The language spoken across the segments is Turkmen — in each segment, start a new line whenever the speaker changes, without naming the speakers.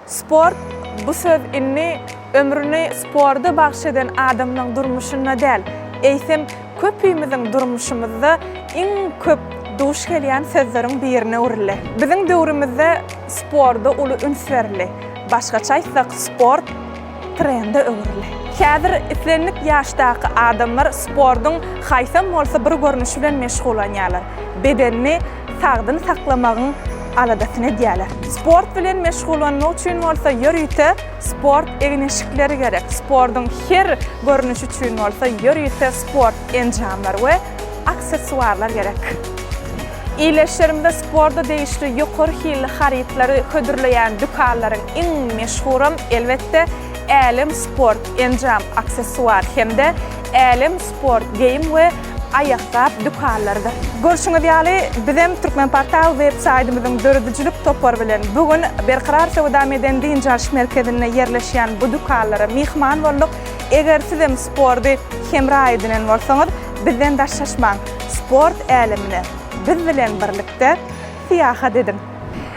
Sport bu söz inni ömrüni sporda bagşeden adamның durmuşuna däl. Eýsem köpüýümizin durmuşymyzda iň köp duş gelýän sözleriň birine urildi. Biziň döwrümizde sporda uly ünsverli. Başgaça aýtsak sport trende öwürli. Häzir islenlik ýaşdaky adamlar spordyň haýsam bolsa bir görnüşi bilen meşgulanýarlar. Bedenini sagdyny saklamagyň aladasyna diýerler. Sport bilen meşgulanmak üçin bolsa ýürüýte sport egneşikleri gerek. Spordyň her görnüşi üçin bolsa ýürüýte sport enjamlary we aksesuarlar gerek. İyileşlerimde sporda değişli ýokary hilli harytlary hödürleýän dükanlaryň iň meşhuram elbetde Elim Sport enjam aksesuar hemde Elim Sport Game we ayakkabı dükanlarıdır. Görüşüňiz ýaly bizim Türkmenportal websaytymyzyň döredijlik topar bilen bugün Berkarar Sowda Medeniyet Jarş merkezine ýerleşýän bu dükanlara mihman bolduk. Eger sizem spordy hemra edinen bolsaňyz bizden daşlaşmaň. Sport elimini biz bilen birlikde siýahat edin.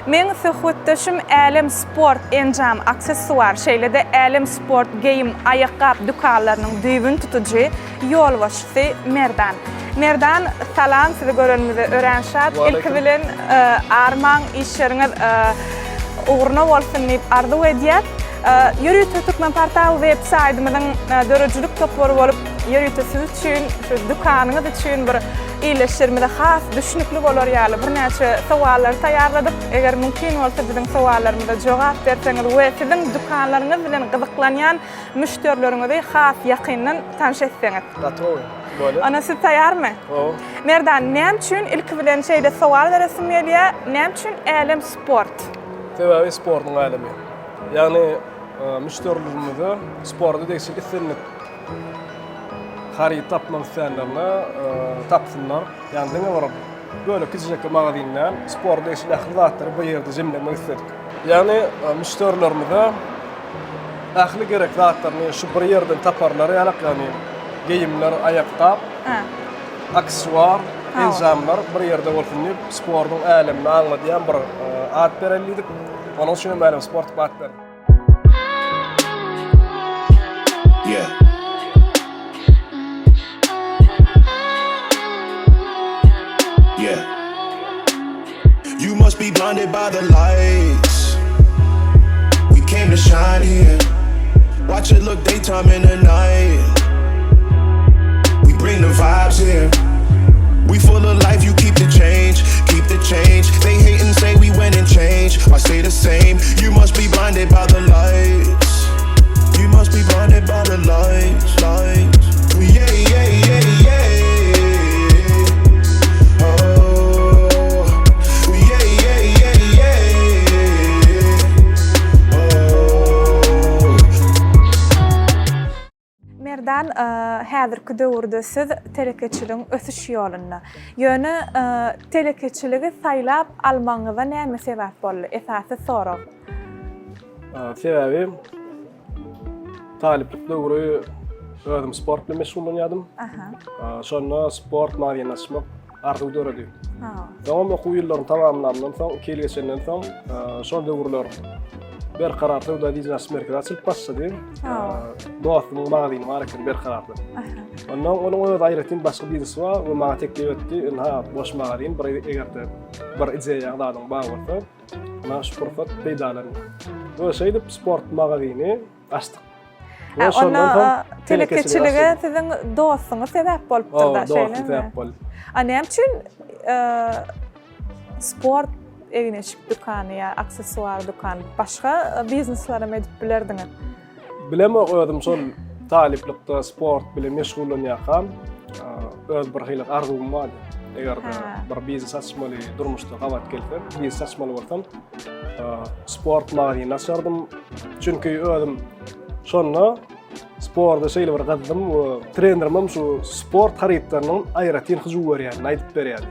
Men söhbetdeşim Elim Sport enjam aksesuar şeýlede Elim Sport Game ayakkabı dükanlarynyň düýbün tutuji ýolbaşçysy Merdan. Merdan, salam, sizi görenimize örenşat. İlk bilen arman işleriňiz uğruna bolsun diýip arzu edýär. Ýürüýte Türkmenportal websaytymyzyň döredijlik topary bolup ýürüýte siz üçin, şu dükanyňyz üçin bir iyileştirmede has düşünükli bolar ýaly bir näçe sowallar taýýarladyk. Eger mümkin bolsa biziň sowallarymyza jogap berseňiz we siziň dükanlaryňyz bilen gyzyklanýan müşterilerinizi has ýakyndan tanış etseňiz. Ana siz taýýarmy? Merdan, näme üçin ilk bilen şeýle sowal berasym gelýär? Näme üçin Elim Sport?
Sebebi sportyň alemy. Ýagny müşterilerimize sporda değişik islenip haryt tapmak isteyenlerine tapsınlar. Yani dene varıp böyle küçücek magazinler spor değişik ahlatları bu yerde jemlemek istedik. Yani müşterilerimize ahli gerek zatlarını şu bir yerden taparlar yani giyimler, ayakkabı, aksesuar, enjamlar bir yerde bolsun diýip spordyň alemini anlayan bir ad bereldik. Onun üçin Elim Sport ad berdik.
Yeah. Yeah. You must be blinded by the lights. We came to shine here. Watch it look daytime in the night. We bring the vibes here. We full of life, you keep the change. Keep the change. They hate and say we went and changed. I stay the same. You must be blinded by the lights. You must be blinded by the lights. Yeah, yeah, yeah, yeah.
Merdan, häzirki döwürde siz telekeçiligiň ösüş ýolunda. Ýöne telekeçiligi saýlap almaňyza näme sebäp boldy? Esasy sorag.
Sebebi taliplik döwrü özüm sport bilen meşgullanýardym. Şonda sport maýyny açmak arzuw döredip. Dowam okuw ýyllaryny tamamlandan soň, kelgesenden soň şol döwürler Berkarar Sowda Medeniyet merkezi açylyp başlady. Dostumyň magazyny bar eken Berkararda. Ondan onuň öz aýratyn başga biznesi bar we maga teklip etdi. Boş magazyn bir egerde bir ideýa ýagdadyň bar bolsa, mana şu fursat peýdalandy. Böyle şeýle sport magazyny açdyk.
Ona telekeçilige siziň dostuňyz sebäp bolupdyr da şeýle. Näme üçin sport egneşik dükany ya aksesuar dükany başga bizneslere edip bilerdiňiz?
Bileme özüm şol taliplikde sport bilen meşgullanýarkam öz bir hylyk arzuwum bar. Eger bir biznes açmaly durmuşda gawat gelse, biznes açmaly bolsam sport magazyny açardym. Çünki özüm şonda sporda şeýle bir gaddym, trenerim şu sport harytlarynyň aýratyn hyjy berýär, aýdyp berýär.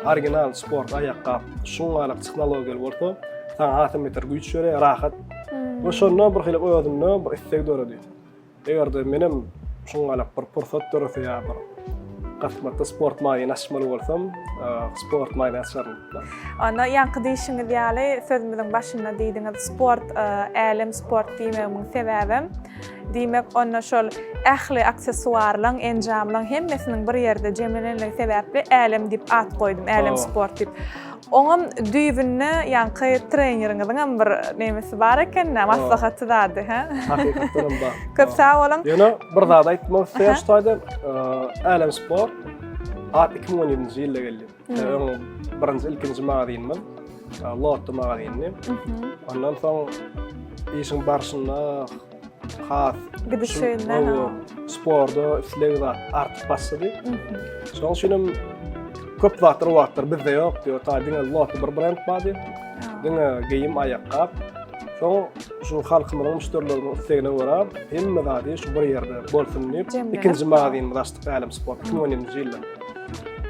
Original sport ayakkabı, şunlarla texnologiýaly bolsa, taň asymetr güýç berýär, rahat. Bu şondan bir hylyk bir istek döredi. Egerde menem şunlarla bir pursat dörese ýa bir qatmatda sport maýyny açmaly bolsam, sport maýyny açarym.
Ona ýanky diýişiňiz ýaly sözümiziň başynda diýdiňiz sport, älim sport diýmegiň sebäbi diýmek onda şol ähli aksesuarlaryň, enjamlaryň hemmesiniň bir ýerde jemlenligi sebäpli älim diýip at goýdum, älim sport diýip. Oňam düýbünne ýanky treneriňiziň bir nemesi bar eken, maslahaty dady, ha?
Hakykatdan bar.
Köp sag bolun.
Ýöne bir zat aýtmak isteýärdim. Älim sport 2017-nji ýylda geldi. Birinji ilkinji magazynmy? Lotto magazyny. Ondan soň işiň barşyna has
gidişinde
sporda islegler artyp başlady. Şoň üçin köp wagtlar bizde ýok diýip taýdyň Lotto bir brend bady. Diňe geyim aýakap. Şoň şu halkymyň müşterileriniň islegine görä hemme zady şu bir ýerde bolsun diýip ikinji magazyn açdyk Älim sport 2017-nji ýylda.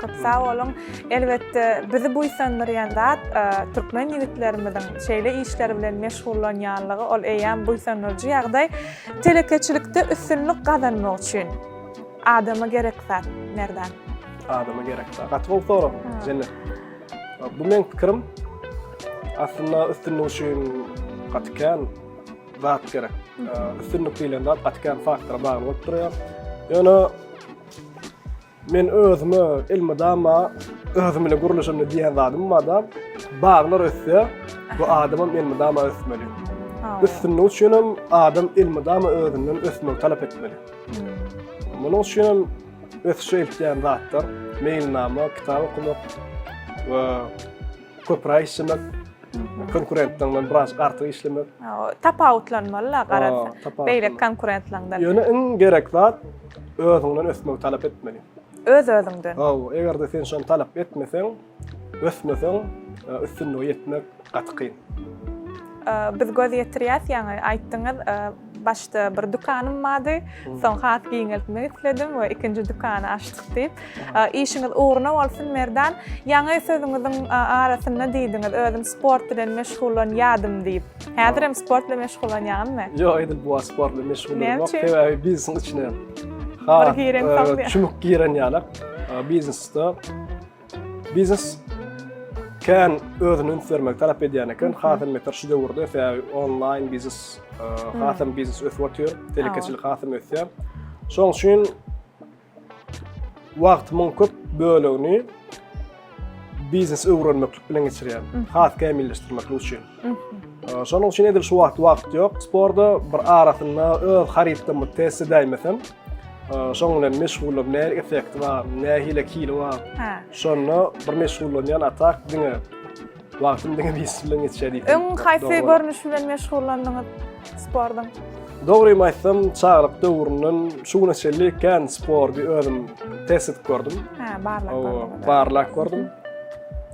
Köp sag bolun. Elbetde bizi bu ýsanlaryan zat türkmen ýigitlerimiziň şeýle işleri bilen meşgullanýanlygy ol eýän bu ýsanlarjy ýagdaý telekeçilikde üstünlük gazanmak üçin adama gerek zat nerden?
Adama gerek zat. Gatgal soru. Jenne. Bu men pikirim. Aslında üstünlük üçin gatkan zat gerek. Üstünlük bilen zat gatkan faktora bagly bolup durýar. Ýöne men özüme ilmidama özümle guruluşumda diýen zadym adam baglar össe bu adamym ilmidama ösmeli. Üstünlük üçin adam ilmidama özünden ösmek talap etmeli. Munuň üçin ösüşe iltýän zatlar mailnama, kitap okumak we köpräk işlemek, konkurentlerden biraz artyk işlemek.
Tapawutlanmalylar garasa. Beýle konkurentlerden.
Ýöne iň gerek zat özünden ösmek talap etmeli.
Öz-özüňden.
Eger sen şonu talap etmeseň, ösmeseň, üstünlüğe yetmek gatykyn.
Biz göz ýetirýäs, ýani aýtdyňyz, başda bir dukanym bardy, soň hat giňeltmek isledim we ikinji dukany açdyk diýip, işiňiz uğruna bolsun merdan. Ýaňy sözüňiziň arasynda diýdiňiz, özüm sport bilen meşgullanýardym diýip. Häzir hem sport bilen meşgullanýarmymy?
Ýok, edil bu sport bilen meşgullanmak, sebäbi bizniň içine çumuk giren ýalar. Biznes kan özüni ünsürmek talap edýän eken, hasym meter şu döwürde online biznes, hasym biznes ösüyor, telekeçilik hasym ösýär. Şoň üçin wagtymy köp bölegini biznes öwrenmek bilen geçirýär. Has kämilleşdirmek üçin. Şoň üçin edil şu wagt ýok. Sporda bir arasynda öz haritamy tesir edýmesen, şoň bilen meşgul bolup näme effekt bar, nähile kilo bar. Şonu bir meşgullanýan atak diňe wagtym diňe bilen geçýär.
Öň haýsy görnüş bilen meşgullandyňyz spordan?
Dogry aýtsam, çaglyk döwründen şuna şelli kan spordy özüm tesir gördüm. Barlak gördüm.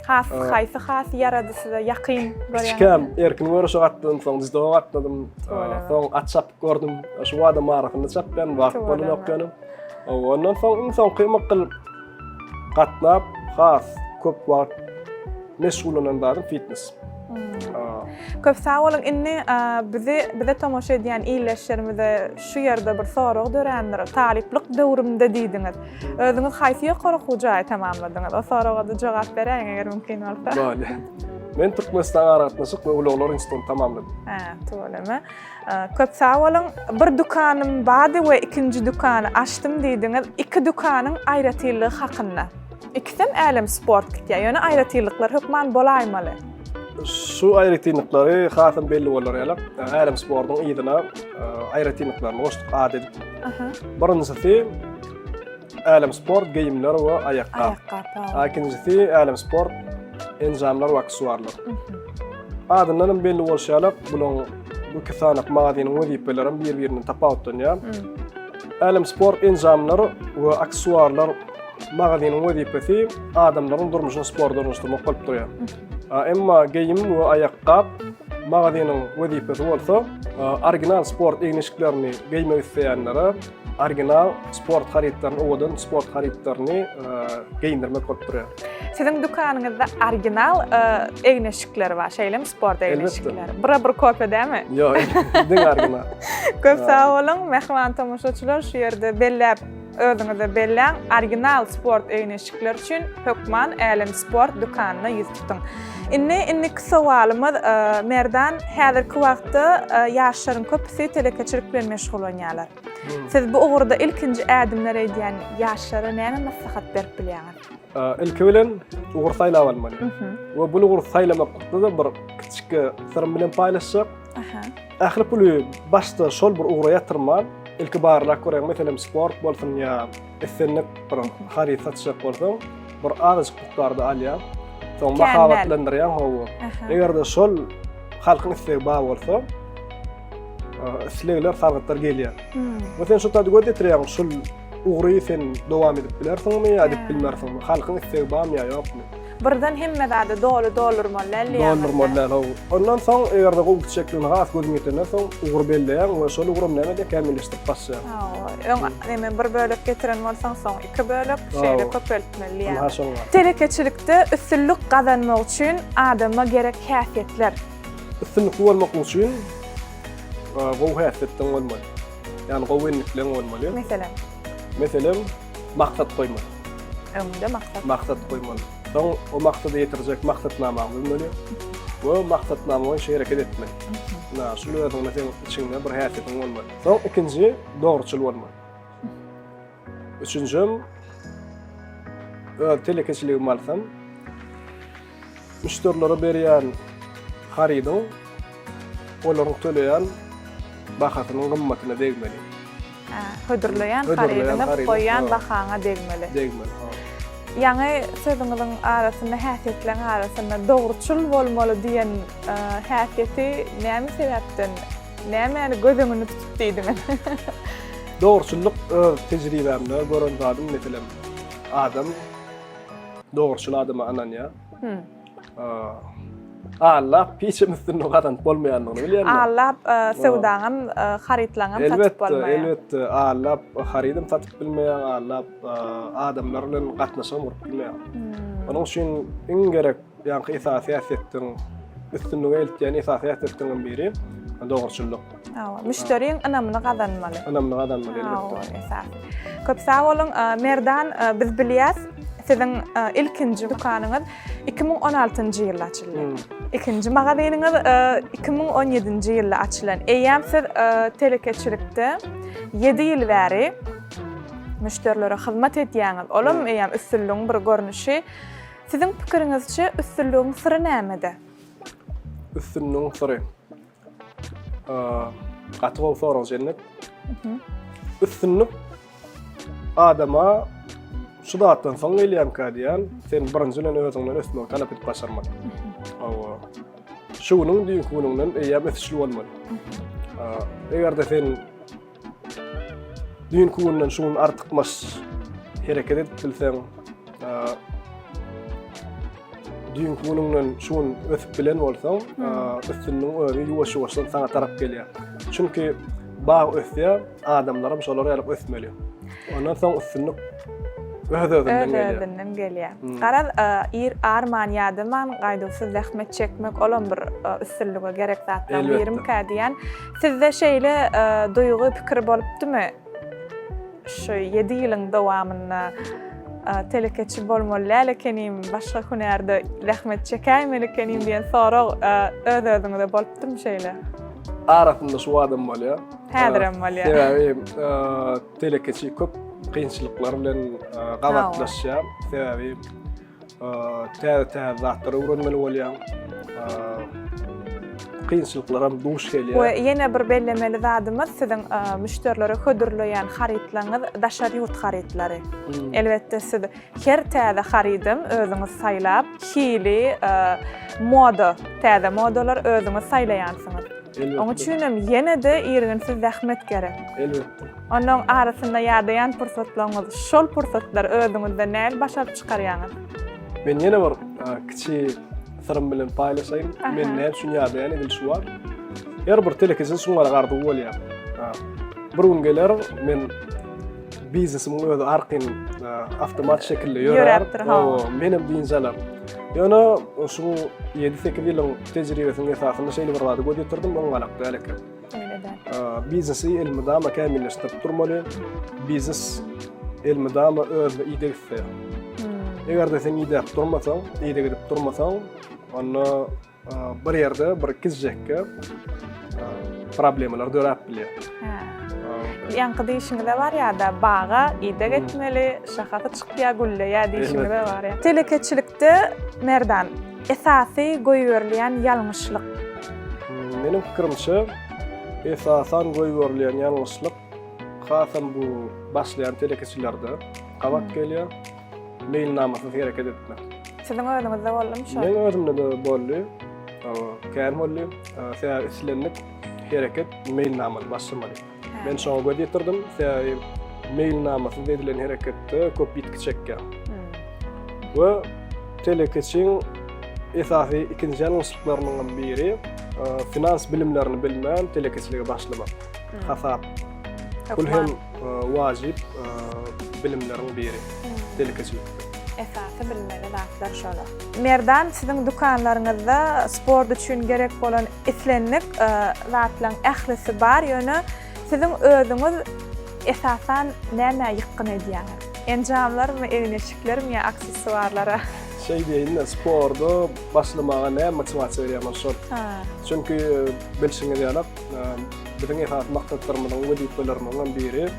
Haýsy has ýarady size ýakyn görýän?
Kiçkem erkin görüşe gatdym, soň dizde gatdym, soň atçap gördüm. Şu adam arasynda çapdan wagt bolup okýanym. Ondan soň insan kıymak kılıp gatnap, has köp wagt meşgullanýan fitness.
Köp sag bolun. Inni bize tomoşa edýän ýyleşlerimizde şu ýerde bir sorag dörendir. Taliplik döwrümde diýdiňiz. Özüňiz haýsy ýokaryjy tamamladyňyz? O soraga da jogap beräň eger mümkin bolsa.
Bäli. Men Türkmenistan aratnaşyk we ulaglar institutyny tamamladym.
To'g'rimi? Köp sag bolun. Bir dukanym bady we ikinji dukany açdym diýdiňiz. Iki dukanyň aýratyligi hakynda. İkisem Älim sport gitýär. Ýöne aýratylyklar hökman bolaýmaly.
Şu aýratynlyklary hasym belli bolar ýalar. Älim sportyň ýygyna aýratynlyklaryny goşdyk ad edip. Birinjisi Älim sport geyimler we aýakap. Ikincisi Älim sport enjamlar we aksesuarlar. Adyndan belli bolşalar, bulan bu kesanyk magazynyň wezipeleri bir-birini tapawutlanýar. Älim sport enjamlar we aksesuarlar magazynyň wezipesi adamlaryň durmuşyny sport dönüşdirmek bolup durýar. Emma geyim we aýakap magazynyň wezipesi bolsa, original sport eýnişiklerini geymek isleýänlere original sport haritlaryny owadan sport haritlaryny geyindirmek bolup durýar.
Siziň dukanyňyzda original eýnişikler bar, şeýlemi sport eýnişikleri. Bir kopya dämi?
Ýok, diň original.
Köp sag bolun, mehman tomoşaçylar şu ýerde bellep özüňize belläň original sport eýneşikler üçin Hökman Älen Sport dükanyna ýüz tutun. Inni sowalymyz merdan häzirki wagtda ýaşlaryň köpüsi telekeçilik bilen meşgul bolýarlar. Siz bu ugurda ilkinji ädimler edýän ýaşlara näme maslahat berip bilýäňiz?
Ilki bilen ugur saýlap almaly. We bu ugur saýlamakda da bir kiçik sırrym bilen paýlaşsak. Ähli pulu başda şol bir ugura ýatyrman. Ilki barlak görýän meselem sport bolsun ýa esenlik bir haryt satjak bolsun, bir agys gutlarda alýar. Soň mahabatlandyrýan howu. Egerde şol halkyň istegi bar bolsa, islegler sargatlar gelýär. Mesela şu taýda götürýän şol ugry sen dowam edip bilersiňmi ýa edip bilmersiňmi? Halkyň istegi barmy ýa ýokmy?
Birden hemme zady dolurmalar.
Dolurmalar. Ondan soň egerde gowy çeklen has gözüň ýetene soň ugur belleýän we şol ugurum näme kämilleşdirip başlaýar.
Hemen bir bölük getiren bolsaň soň iki bölük şeýle köpeltmeli ýa. Telekeçilikde üstünlük gazanmak üçin adama gerek häsiýetler.
Üstünlük bolmak üçin gowy häsiýetler bolmaly. Ýani gowynlikler bolmaly. Meselem maksat koymaly.
Öňde
maksat koymaly. Soň o maksady ýetirjek maksatnama bilmeli. Bu maksatnama şeýle hareket etmeli. Şol özüňiň içinde bir häsiýetiň bolmaly. Soň ikinji dogruçyl bolmaly. Üçüncü telekeçiligim alsam müşterilara berýän harydyň olaryň töleýän bahatynyň gymmatyna degmeli.
Hödürleýän harydyny goýan bahaňa degmeli. Ýani sözüňiziň arasynda häsiýetler arasynda dogruçyl bolmaly diýen häsiýeti näme sebäpden, näme gözüňizi tutup diýdiňiz?
Dogruçylyk tejribemde gören zadym meselem adam dogruçyl adama ananýa. Allah piçimizden nogadan bolmaýanlygyny bilýärmi?
Allah sewdaňam harytlaňam satyp bolmaýar.
Elbetde Allah harytym satyp bilmeýär, Allah adamlar bilen gatnaşyp bilmeýär. Onuň üçin iň gerek ýa-ni häsiýetden üstünlüğe eltýän häsiýetden biri dogruçylyk.
Müşteriň anamyny gazanmaly.
Elbetde.
Köp sag bolun merdan biz bilýäs siziň ilkinji dükanyňyz 2016-njy ýylda açyldy. İkinji magazynyňyz 2017-nji ýylda açylan. Eýem siz telekeçilikde 7 ýyl bäri müşterilere hyzmat edýäňiz. Olam eýem üstünlüğiň bir görnüşi. Siziň pikiriňizçe üstünlüğiň syry näme?
Üstünlüğiň syry gatyp soraň jennet. Üstünlük adama şu zatdan soň gelýän diýen, sen birinjilen özüňden üstünlük talap edip başarmak. Şunyň diýikunyňdan eýem üstünlük bolmaly. Egerde sen diýikunyňdan şuny artykmas hereket edip bilseň, diýikunyňdan şuny ösüp bilen bolsaň, üstünlüğiň öňe ýuwaş-ýuwaşdan sana tarap gelýär. Çünki bağ ösýär, adamlar şolary alyp ösmeli. Ondan soň üstünlük
özünden gelýär. Garaz arman ýadyman gaýdysy zähmet çekmek olan bir üstünlüge gerek zatdan birim diýen. Sizde şeýle duýgy pikir bolupdymy? Şu 7 ýylyň dowamynda telekeçi bolmaly, lekenim başga hünärde zähmet çekäýmeli kenim diýen sorag öz-özüňizde bolupdymy şeýle?
Arasynda şu adam bolýar.
Häzirem bolýar.
Sebebi telekeçi köp kynçylyklar bilen gawatlaşýar. Sebebi täze zatlary öwrenmeli bolýar. Kynçylyklar hem duş gelýär.
We ýene bir bellemeli zadymyz siziň müşterilere hödürleýän harytlaryňyz daşary ýurt harytlary. Elbetde siz her täze harydym özüňiz saýlap, hili moda, täze modalar özüňiz saýlaýansyňyz. Onuň üçinem ýene-de ýeriniňiz zähmet gerek.
Elbetde.
Onuň arasynda ýadaýan pursatlaryňyz, şol pursatlar özüňizde näme başaryp çykarýaňyz?
Men ýene bir kiçik sırrym bilen paýlaşaýyn. Men näme üçin ýadaýan edil şu bar. Her bir telekeçi şuňa gardy bolýar. Bir gün geler men biznesim özü arqyn avtomat şekilde ýörer. Menim diýençalar. Ýöne şu 7-8 ýylyň tejribesine esasynda şeýle bir zady götürdim, oňa alakda eleke. Biznesi elmida kämilleşdirip durmaly. Biznes elmedama özüne ide gitse. Eger de sen ide durmasaň, ide gidip durmasaň, onda bir ýerde bir kizjekke problemalar dörap bilýär.
Ýanky diýişiňizde bar ýa-da baga ide gitmeli, şahaty çykýa gülle ýa diýişiňizde bar ýa. Telekeçilikde merdan esasy goýberleýän ýalňyşlyk.
Menim pikirimçe esasan goýberleýän ýalňyşlyk hasam bu başlayan telekeçilerde gawat gelýär. Mailnamasy hereket etmek.
Sizin özüňizde boldum şo.
Men özümde de boldy. Kän boldy. Sen islenip hereket mailnamaly başlamaly. Men şoňa gödýetirdim. Sen mailnamasy edilen hereketde köp bitki çekýär. We telekeçiň esasy ikinji ýalňyşlyklarynyň biri finans bilimlerini bilmän telekeçilige başlamak. Hasap. Kul hem wajib bilimleriň biri. Telekeçilik.
Esasy bilmeli zatlar şolar. Merdan sizin dukanlaryňyzda sport üçin gerek bolan islenlik zatlaryň ählisi bar ýöne sizin özüňiz esasan näme ýykyn edýär? Enjamlarmy, eňeşiklermi ýa aksesuarlara?
Şey diýin, sporda başlamaga näme motivasiýa berýär şol. Çünki bilşiňiz ýalap, biziň esas maksatlarymyzyň wediýetlerimiziň biri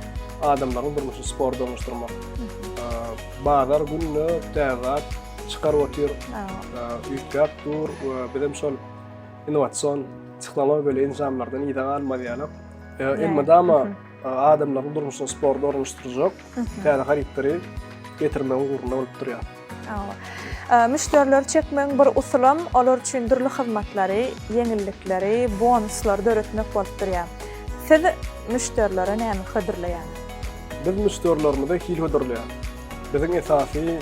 adamlaryň durmuşy sporda oňuşdurmak. Bazar günü täzat çykaryp otyr, ýükgap dur we bizim şol innowasion texnologiýa bilen enjamlardan ýa-da almady ýalap. Elmedama adamlaryň durmuşy sporda oňuşdurjak, täze haritleri getirmek uğruna bolup durýar.
Müşteriler çekmeň bir usulam olar üçin türlü hyzmatlary, ýeňillikleri, bonuslar döretmek bolup durýar. Siz müşterilere näme hyzırlaýar?
Biz müşterilerimize hil hyzırlaýar. Biziň esasy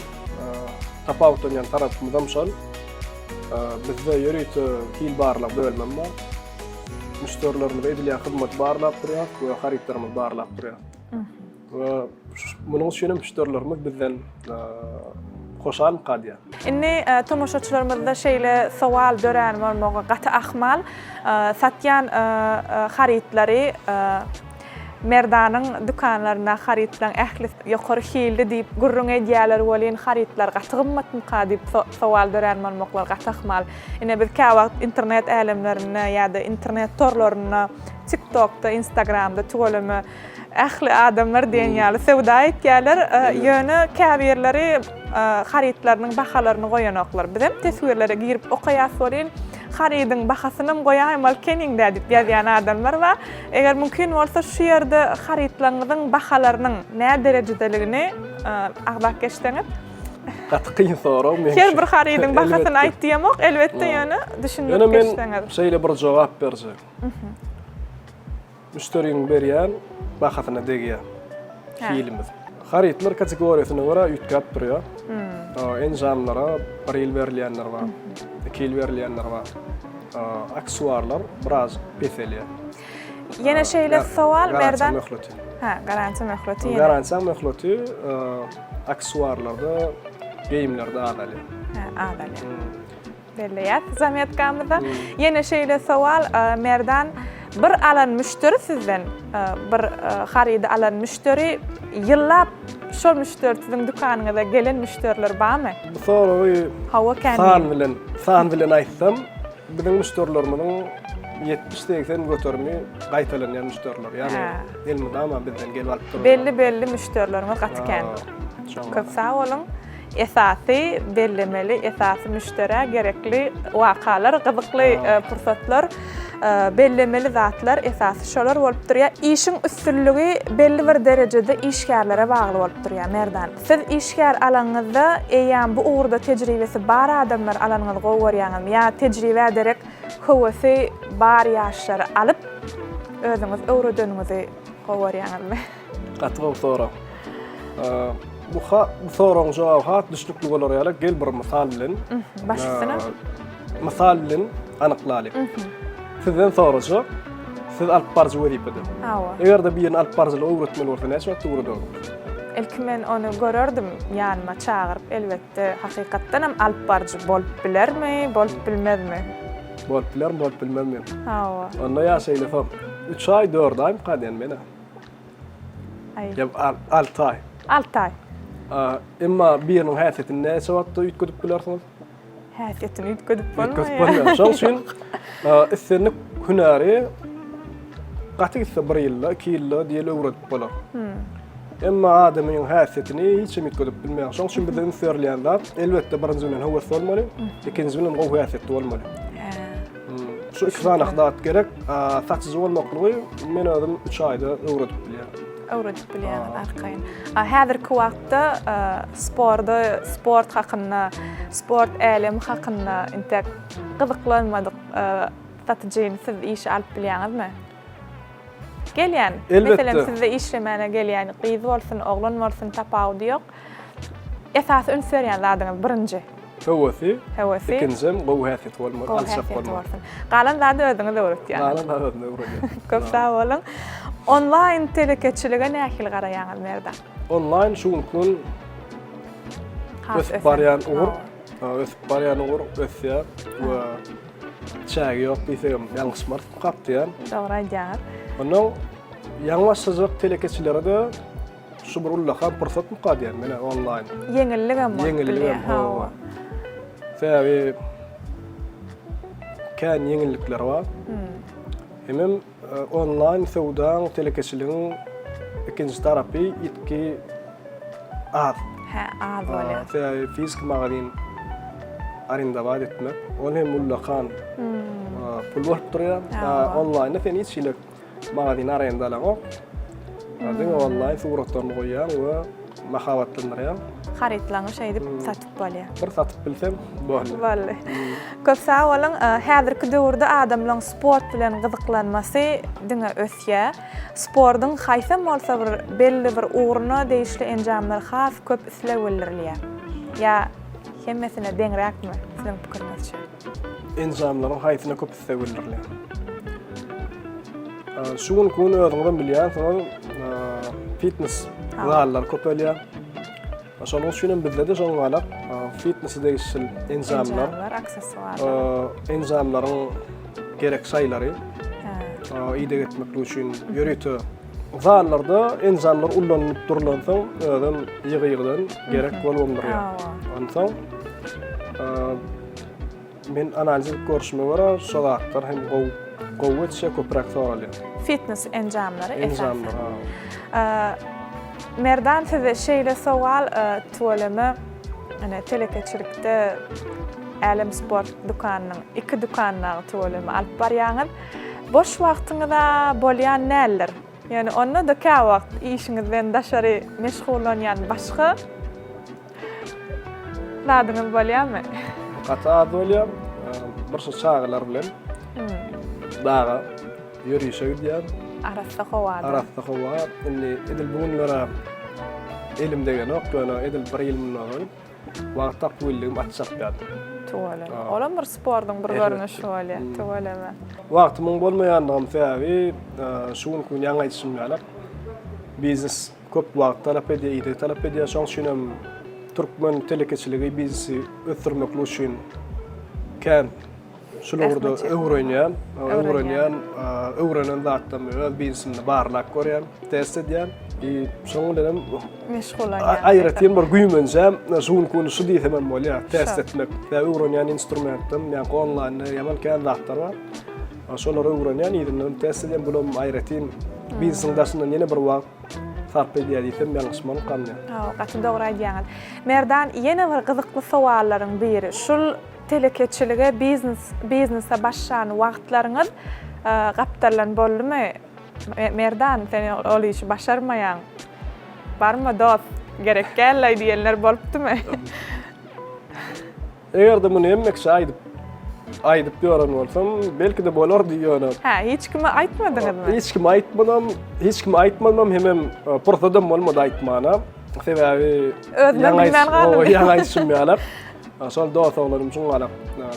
tapawut bolýan tarapymyzam şol. Bizde ýörit hil barlap bölmem bar. Müşterilerimize edilýän hyzmat barlap durýar we haritlerimiz barlap durýar. We munyň üçin müşterilerimiz bizden hoşal qadýar.
Inni tomoşaçylarymyzda şeýle sowal dören bolmagy gaty ahmal satýan haritleri Merdanyň dukanlaryna haritlaryň ähli ýokary hildi diýip gurrun edýärler bolýan haritlar gaty gymmatmy diýip sowal dören bolmaklar gaty ahmal. Ine biz käwagt internet älemlerine ýa-da internet torlaryna TikTokda, Instagramda tugolamy ähli adamlar diýen ýaly sewda etýärler, ýöne käbirleri haritlarynyň bahalaryny goýanoklar. Bizim teswirlere girip okaýas bolýan, haridyň bahasyny goýaýmal keningde diýip ýazýan adamlar we eger mümkin bolsa şu ýerde haritlarynyň bahalarynyň näme derejedeligini aglap geçdiňiz.
Gaty kyn soraw men.
Her bir haridyň bahasyny aýtdymok, elbetde ýöne düşünmek geçdiňiz.
Şeýle bir jogap berjek. Müşteriň berýän bahasyna degýär. Hilimiz. Haritler kategoriýasyna görä ýütkap durýar. Enjamlara bir ýyl berilýänler bar, 2 ýyl berilýänler bar. Aksesuarlar biraz beselýär.
Ýene şeýle sowal merdan.
Garantiýa möhleti. Garantiýa möhleti aksesuarlarda, geyimlerde adaly.
Adaly. Belliýär. Zamyatkamyzda ýene şeýle sowal merdan bir alan müşteri sizden bir harida alan müşteri ýyllap şol müşteri sizin dukanyňyza gelen müşteriler barmy?
Sorawy
hawa
san bilen aýtsam, biziň müşterilerimiň 70-80 götermi gaýtalanýan müşteriler. Ýani elmedama bizden gelip alyp durýar.
Belli müşterilerimiz gaty kän. Köp sag bolun. Esasy bellemeli, esasy müştere gerekli wakalar, gyzykly pursatlar bellemeli zatlar esasy şolar bolup durýar. İşiň üstünlügi belli bir derejede işgärlere bagly bolup durýar merdan. Siz işgär alaňyzda eýän bu uğurda tejribesi bar adamlar alaňyzy goýarýaňyz ýa tejribe ederek howasy bar ýaşlary alyp özüňiz öwredeniňizi goýarýaňyzmy?
Gaty soraw. Bu soragyň jogaby düşnükli bolar gel bir misal bilen.
Başlysyna?
Misal bilen anyklaýar. Sizden sorajak, siz alyp barjy berip edin. Eger de birini alyp barjy öwretmeli bolsa näçe wagt öwredýär?
Ilk men onu görerdim, ýanyma çagyryp elbetde hakykatdan hem alyp barjy bolup bilermi, bolup bilmezmi?
Bolup bilermi, bolup bilmezmi? Onda ýaşaýly 3 ay 4 ay kadýan mene. Ýa 6 ay.
6 ay.
Imma birinin häsiýetinde sowatda ýetgedip bilersiňiz.
Häsiýetini ýetgedip
Ýetgedip
bolmaýar.
bolmaýar. Şoň üçin islenip hünäri gatysa 1 ýylda, 2 ýylda diýil öwredip bolar. Emma adamyň häsiýetini hiç kim ýetgedip bilmeýär. Şoň üçin bizde inferýärler elbetde birinji bilen höwes bolmaly, ikinji bilen gowy häsiýetli bolmaly. Şu iki sanakdat gerek, saçsız bolmaklygy men özüm 3 aýda öwredip bilýär.
Öwredip bilýär arkaýyn. Häzirki wagtda sport hakynda, sport elemi hakynda intek gyzyklanmadyk satyjyny siz iş alyp bilýäňizmi? Gelýän, meselem sizde işlemene gelýän, gyz bolsun, oglan bolsun, tapawdy ýok. Esas ünserýän zadyňyz birinji.
Höwesi,
Höwesi.
ikinjim gowy häsiýet bolmaly, alçak bolmaly.
Galan zady özüňiz öwretýär.
Galan özüňiz öwretýär.
Köp sag bolun. Online telekeçilige nähil garaýaňyz merda?
Online şuňkun ösüp barýan ugur, ösýär we çägi ýok diýsem ýalňysmar gapdýan.
Dogry aýdýar.
Onuň ýalňyssyzlyk telekeçilere de şu bir ullahan pursat mukadýan mene online.
Yeňilligem bol.
Yeňilligem hawa. Sebäbi kän yeňillikler bar. Hemem online sowdaň telekeçiligiň ikinji tarapy itki az.
Az bolýar.
Sebäbi fizik magazin arendawat etmek. Ol hem ullahan pul bolup durýar. Online sen hiç şeýle magazin arendalaňok. Diňe online suratlaryny goýýan we mahawatlanýar.
Haritlaňy şey dip satyp bolýar.
Bir satyp bilsem bolýar.
Bolly. Köp sag bolun, häzirki döwürde adamlaryň sport bilen gyzyklanmasy diňe ösýär. Sportyň haýsam bolsa bir belli bir ugruny değişli enjamlar has köp islebilirler. Ya hemmesine deňräkmi? Sizin pikiriňizçe?
Enjamlaryň haýsyna köp islebilirler. Şuň gün özüňden bilýän, fitness zallar köpelýär. Şonuň üçin bizde de şoň galak fitness değişil enjamlar,
aksesuarlar,
enjamlaryň gerek saýlary, ýygy etmek üçin ýöretýär. Zallarda enjamlar ullanyp durlansa, özüm ýygy-ýygydan gerek bolmamdyrýar. Onsoň men analiz görüşme bara şogatlar hem gowwetçe köprak soralýar.
Fitness enjamlary esasen. Merdan size şeýle sowal tuolemy, ene telekeçilikde Alem Sport dukanynyň, 2 dukanyny tuolemy alyp barýaňyz. Boş wagtyňyzda bolýan näler? Yani onda da ka wagt işiňizden daşary meşgullanýan başga zadyňyz bolýarmy?
Gata bolýar, bir çağlar bilen. Daga yürüyüşe gidýär.
Arasda howada.
Arasda howa, inni edil bugunlara elim degen ok, ýöne edil bir ýyl mundan wagt tapwilligim atsak ýaly.
Tuola. Olam bir sportyň bir görnüşi bolýar. Tuolama.
Wagtymyň bolmaýandygym sebäbi şuň gün ýaňa ýetişim ýalap. Biznes köp wagt talap edýär, talap edýär. Şoň üçin türkmen telekeçiligi biznesi ötürmek üçin kän şularda öwrenýän, öwrenen zatdan öz biznesini barlak görýän, test edýän. Şoň bilen
meşgullanýan.
Aýratyn bir güýmenjäm, şuň gün şu diýsem bolýar, test etmek. Öwrenýän instrumentim, ýa-ni online ýaman kän zatlar bar. Şolar öwrenýän, ýa-ni test edýän bulam aýratyn biznesiniň daşyndan ýene bir wagt sarp edýär diýsem ýalňysman kanýar.
Gaty dogry aýdýaňyz. Merdan ýene bir gyzykly sowallaryň biri. Şul telekeçilige biznesa başlayan wagtlaryňyz gapdalan boldymy? Merdan sen ol işi başarmayan barmy dost gerek gelýär diýenler bolupdymy?
Eger de muny emmekçe aýdyp ýören bolsam, belki de bolar diýýär.
Hiç kime aýtmadyňyzmy?
Hiç kime aýtmadym, hemem pursatym bolmady aýtmana. Sebäbi ýaňa aýtşym ýalap. Şol dostlarym şoň galak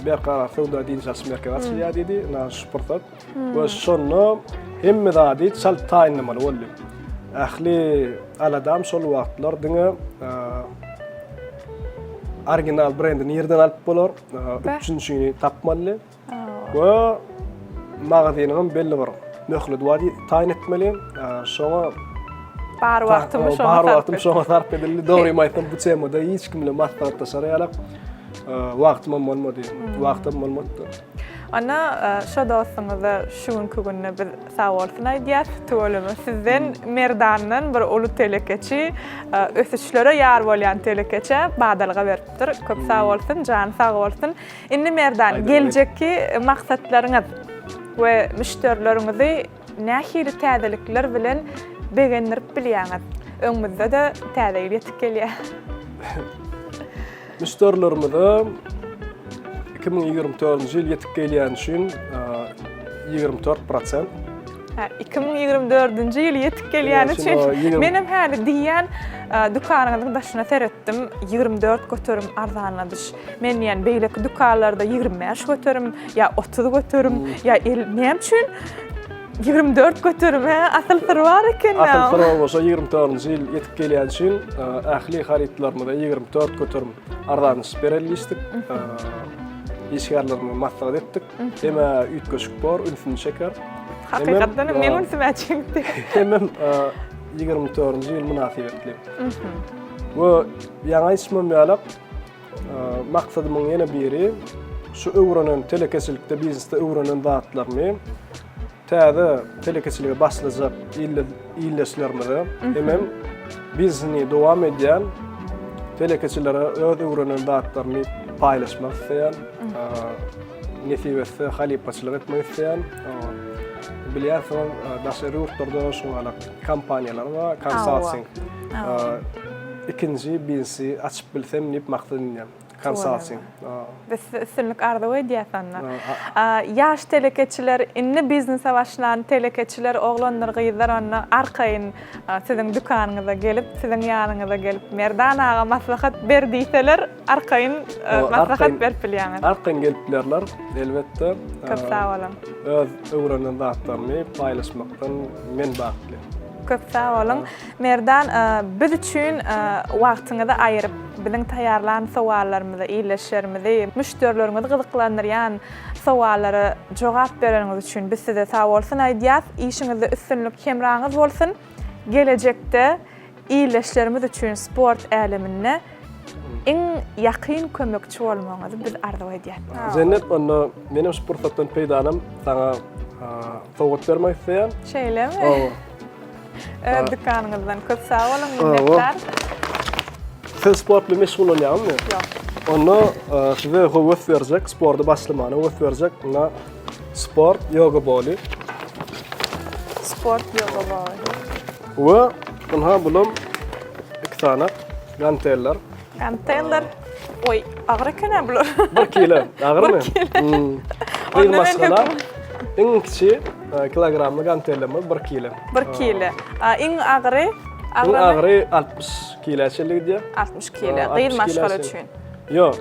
berqarar sowda diýişas merkez açylýar diýdi, naş pursat. We şonu hemme zady çal taýynlamaly boldy. Ähli aladam şol wagtlar diňe original brendini ýerden alyp bolar, üçünçini tapmaly. We magaziniň belli bir möhlet wady taýyn etmeli. Şoňa
Bar wagtymy şoňa
Bahar
sarp
wagtym şoňa sarp edildi. Dogry maýsam bu temada hiç kimle maslahat taşarýarlar. Wagtym bolmady. Wagtym bolmady.
Ana şo dostuňyza şuňky günne biz sag bolsun aýdýar. Töweleme sizden Merdandan bir uly telekeçi, ösüşlere ýar bolýan telekeçe badalyga beripdir. Köp sag bolsun, jany sag bolsun. Indi Merdan, geljekki maksatlaryňyz we müşterilerinizi nähili täzelikler bilen begendirip bilýäňiz. Öňümizde de täzelik ýetip gelýär.
Müşterilerimize 2024 ýyl ýetip gelýän üçin 24%.
2024 ýyl ýetip gelýän üçin menim häli diýen dukanyňyzyň başyna seretdim 24 götürüm arzanladyş. Men ýani beýleki dukanlarda 25 götürüm ýa 30 götürüm ýa 50 näme üçin 24 götürüm asıl sır bar eken.
Asıl sır bolsa 24 ýyl ýetip gelýän üçin ähli haritlarymyza 24 götürüm arzanyş berelýisdik. İşgärlerini maslahat etdik. Deme üýtgeşik bar, ünfün şeker.
Hakykatdan men ünsümäçiňdi.
Hemem 24 ýyl münasibetli. We ýaňa ismim ýalyp maksadymyň ýene biri şu öwrenen telekeçilikde biznesde öwrenen zatlaryny täze telekeçilige başlajak ýyllaşlarymyzy hemem bizni dowam edýän telekeçilere öz öwrenen zatlaryny paylaşmak isteyen, nesibesi halipaçılık etmek isteyen, bilýärsiň daşary ýurtlarda şoňa kampanýalar we consulting. İkinji bizi açyp bilsem nip maksadym consulting.
Biz üstünlük arzuw edýärsinler. Ýaş telekeçiler, inni biznese başlan telekeçiler, oglanlar, gyzlar onu arkaýyn siziň dukanyňyza gelip, siziň ýanyňyza gelip Merdan aga maslahat berdiýseler, arkaýyn maslahat berip bilýäňiz.
Arkaýyn geliplerler, elbetde.
Köp sag bolun.
Öz öwrenen zatlaryny paýlaşmakdan men bagly.
Köp sag bolun. Merdan, biz üçin wagtyňyzy aýryp biziň taýarlan sowallarymyzy, ýyleşlerimizi, müşterilerimizi gyzyklandyrýan sowallary jogap bereniňiz üçin biz size sag bolsun aýdýas. Işiňizde üstünlük hemraňyz bolsun. Gelecekde ýyleşlerimiz üçin sport äleminde en ýakyn kömekçi bolmaňyzy biz arzuw edýäs.
Cennet, onu menim sportdan peýdanam saňa sowgat bermek isteýän.
Şeýlemi? Dükanyňyzdan köp sag bolun, minnetdar.
Siz sportla meşgul olýarmy?
Ýok.
Onu size höwes berjek, sporda başlamany höwes berjek. Ona sport yoga boli.
Sport yoga boli.
We ona bulum 2 tane ganteller.
Ganteller. Oy, agyr eken bular.
1 kilo, agyrmy? Bir masala. En kiçi kilogramly gantellerimiz 1 kilo.
1 kilo. En agyry
En agyry 60 kilo çelik
60 kilo. Gyýyl maşgal üçin.
Yo,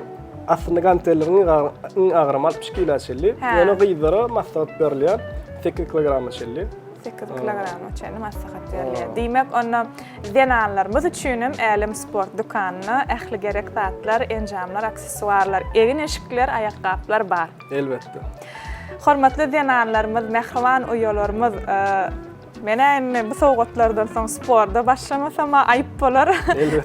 aslında gantellerin en agyry 60 kilo çelik. Ýene gyýdara maslahat berilýär 8 kilogram çelik.
8 kilogram üçin maslahat berilýär. Diýmek, onu denanlarymyz üçin Älim sport dukanyna ähli gerek zatlar, enjamlar, aksesuarlar, egin eşikler, ayakkablar bar.
Elbetde.
Hormatly denanlarymyz, mehriban uýalarymyz, menen bu sowgatlardan soň sporda başlamasam aýyp bolar.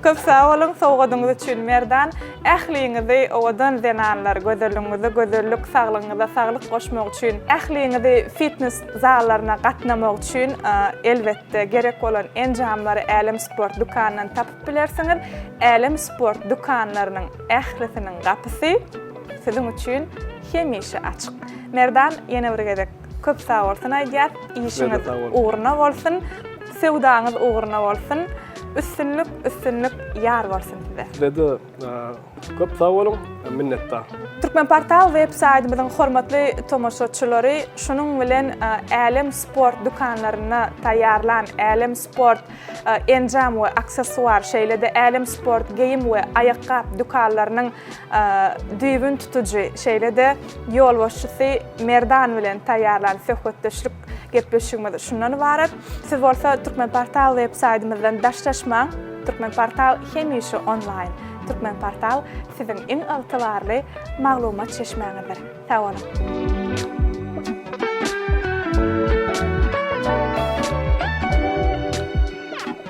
Köp sag bolun sowgadyňyz üçin Merdan. Ähliňizi owadan denanlar, gözelligiňizi, gözellik, saglygyňyza saglyk goşmak üçin, ähliňizi fitness zallaryna gatnamak üçin elbetde gerek bolan enjamlary Älim sport dukanynyň tapyp bilersiňiz. Älim sport dukanlarynyň ählisiniň gapysy siziň üçin hemişe açyk. Merdan, ýene bir gezek köp sag bolsun aýdýar, işiňiz uğruna bolsun, sewdaňyz uğruna bolsun, üstünlük ýar bolsun size.
Dedi, köp sag bolun, minnetdar.
Türkmenportal web saytymyzyň hormatly tomoşaçylary, şunuň bilen Älim sport dukanlaryna taýarlan Älim sport enjam we aksesuar şeýlede Älim sport geyim we ayakkab dukanlarynyň düýbün tutuji şeýlede ýol başçysy Merdan bilen taýarlan söhbetdeşlik gepleşigimiz şundan ibaret. Siz bolsa Türkmenportal web saytymyzdan daşlaşmaň. Türkmenportal hemişe online. Türkmenportal siziň iň ygtybarly maglumat çeşmeňizdir. Sag bolun.